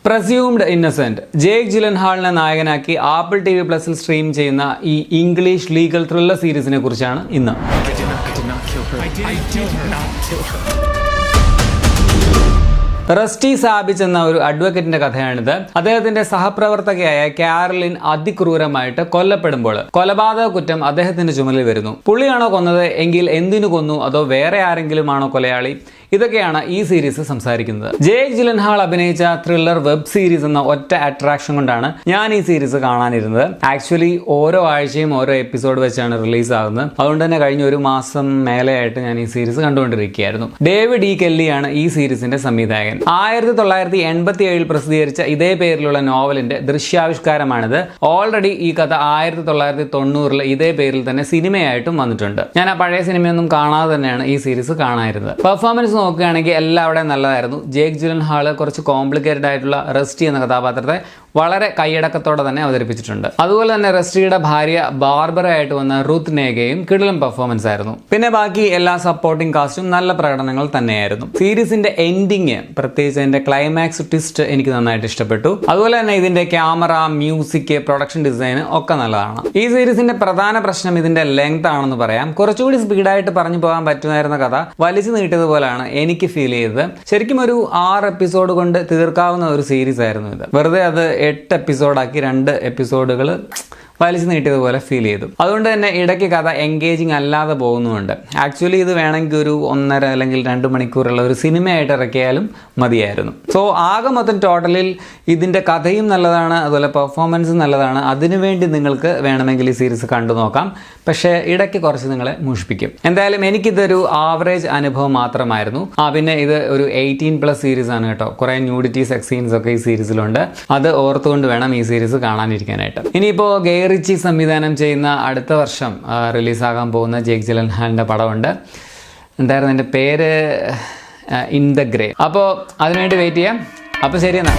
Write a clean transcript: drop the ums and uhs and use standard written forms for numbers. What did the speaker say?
Presumed Innocent Jake ജിലൻഹാളിനെ നായകനാക്കി apple TV പ്ലസിൽ stream ചെയ്യുന്ന ഈ ഇംഗ്ലീഷ് ലീഗൽ ത്രില്ലർ സീരീസിനെ കുറിച്ചാണ് ഇന്ന്. റസ്റ്റി സാബിച്ച് എന്ന ഒരു അഡ്വക്കേറ്റിന്റെ കഥയാണിത്. അദ്ദേഹത്തിന്റെ സഹപ്രവർത്തകയായ കാരലിൻ അതിക്രൂരമായിട്ട് കൊല്ലപ്പെടുമ്പോൾ കൊലപാതക കുറ്റം അദ്ദേഹത്തിന്റെ ചുമലിൽ വരുന്നു. പുള്ളിയാണോ കൊന്നത് എങ്കിൽ എന്തിനു കൊന്നു, അതോ വേറെ ആരെങ്കിലും ആണോ കൊലയാളി? ഇതൊക്കെയാണ് ഈ സീരീസ് സംസാരിക്കുന്നത്. ജേക്ക് ജിലൻഹാൾ അഭിനയിച്ച ത്രില്ലർ വെബ് സീരീസ് എന്ന ഒറ്റ അട്രാക്ഷൻ കൊണ്ടാണ് ഞാൻ ഈ സീരീസ് കാണാനിരുന്നത്. ആക്ച്വലി ഓരോ ആഴ്ചയും ഓരോ എപ്പിസോഡ് വെച്ചാണ് റിലീസ് ആകുന്നത്. അതുകൊണ്ട് തന്നെ കഴിഞ്ഞ ഒരു മാസം മേലെയായിട്ട് ഞാൻ ഈ സീരീസ് കണ്ടുകൊണ്ടിരിക്കുകയായിരുന്നു. ഡേവിഡ് കെല്ലിയാണ് ഈ സീരീസിന്റെ സംവിധായകൻ. 1987 പ്രസിദ്ധീകരിച്ച ഇതേ പേരിലുള്ള നോവലിന്റെ ദൃശ്യാവിഷ്കാരമാണിത്. ഓൾറെഡി ഈ കഥ 1990 ഇതേ പേരിൽ തന്നെ സിനിമയായിട്ടും വന്നിട്ടുണ്ട്. ഞാൻ ആ പഴയ സിനിമയൊന്നും കാണാതെ തന്നെയാണ് ഈ സീരീസ് കാണാതിരുന്നത്. പെർഫോമൻസ് നോക്കുകയാണെങ്കിൽ എല്ലാവരുടെയും നല്ലതായിരുന്നു. ജേക്ക് ജിലൻഹാൾ കുറച്ച് കോംപ്ലിക്കേറ്റഡ് ആയിട്ടുള്ള റസ്റ്റി എന്ന കഥാപാത്രത്തെ വളരെ കൈയടക്കത്തോടെ തന്നെ അവതരിപ്പിച്ചിട്ടുണ്ട്. അതുപോലെ തന്നെ റസ്റ്റിയുടെ ഭാര്യ ബാർബറയായിട്ട് വന്ന റൂത്ത് നേഗയും കിടിലൻ പെർഫോമൻസ് ആയിരുന്നു. പിന്നെ ബാക്കി എല്ലാ സപ്പോർട്ടിംഗ് കാസ്റ്റും നല്ല പ്രകടനങ്ങൾ തന്നെയായിരുന്നു. സീരീസിന്റെ എൻഡിങ്, പ്രത്യേകിച്ച് അതിന്റെ ക്ലൈമാക്സ് ട്വിസ്റ്റ് എനിക്ക് നന്നായിട്ട് ഇഷ്ടപ്പെട്ടു. അതുപോലെ തന്നെ ഇതിന്റെ ക്യാമറ, മ്യൂസിക്, പ്രൊഡക്ഷൻ ഡിസൈൻ ഒക്കെ നല്ലതാണ്. ഈ സീരീസിന്റെ പ്രധാന പ്രശ്നം ഇതിന്റെ ലെങ്ത് ആണെന്ന് പറയാം. കുറച്ചുകൂടി സ്പീഡായിട്ട് പറഞ്ഞു പോകാൻ പറ്റുമായിരുന്ന കഥ വലിച്ചു നീട്ടിയതുപോലെയാണ് എനിക്ക് ഫീൽ ചെയ്തത്. ശരിക്കും ഒരു 6 എപ്പിസോഡ് കൊണ്ട് തീർക്കാവുന്ന ഒരു സീരീസ് ആയിരുന്നു ഇത്. വെറുതെ അത് 8 എപ്പിസോഡാക്കി 2 എപ്പിസോഡുകൾ വലിച്ചു നീട്ടിയതുപോലെ ഫീൽ ചെയ്തു. അതുകൊണ്ട് തന്നെ ഇടയ്ക്ക് കഥ എൻഗേജിങ് അല്ലാതെ പോകുന്നുമുണ്ട്. ആക്ച്വലി ഇത് വേണമെങ്കിൽ ഒരു 1.5 അല്ലെങ്കിൽ 2 മണിക്കൂറുള്ള ഒരു സിനിമയായിട്ട് ഇറക്കിയാലും മതിയായിരുന്നു. സോ ആകെ മൊത്തം ടോട്ടലിൽ ഇതിൻ്റെ കഥയും നല്ലതാണ്, അതുപോലെ പെർഫോമൻസും നല്ലതാണ്. അതിനുവേണ്ടി നിങ്ങൾക്ക് വേണമെങ്കിൽ ഈ സീരീസ് കണ്ടു നോക്കാം. പക്ഷേ ഇടയ്ക്ക് കുറച്ച് നിങ്ങളെ മുഷിപ്പിക്കും. എന്തായാലും എനിക്കിതൊരു ആവറേജ് അനുഭവം മാത്രമായിരുന്നു. പിന്നെ ഇത് ഒരു 18+ സീരീസ് ആണ് കേട്ടോ. കുറേ ന്യൂഡിറ്റി, സെക്സ് സീൻസ് ഒക്കെ ഈ സീരീസിലുണ്ട്. അത് ഓർത്തുകൊണ്ട് വേണം ഈ സീരീസ് കാണാനിരിക്കാനായിട്ട്. ഇനിയിപ്പോൾ റിച്ചി സംവിധാനം ചെയ്യുന്ന അടുത്ത വർഷം റിലീസാകാൻ പോകുന്ന ജേക്ക് ജിലൻഹാളിൻ്റെ പടമുണ്ട്. എന്തായിരുന്നു എൻ്റെ പേര്? In the grey. അപ്പോൾ അതിനുവേണ്ടി വെയിറ്റ് ചെയ്യാം. അപ്പോൾ ശരി എന്നാൽ.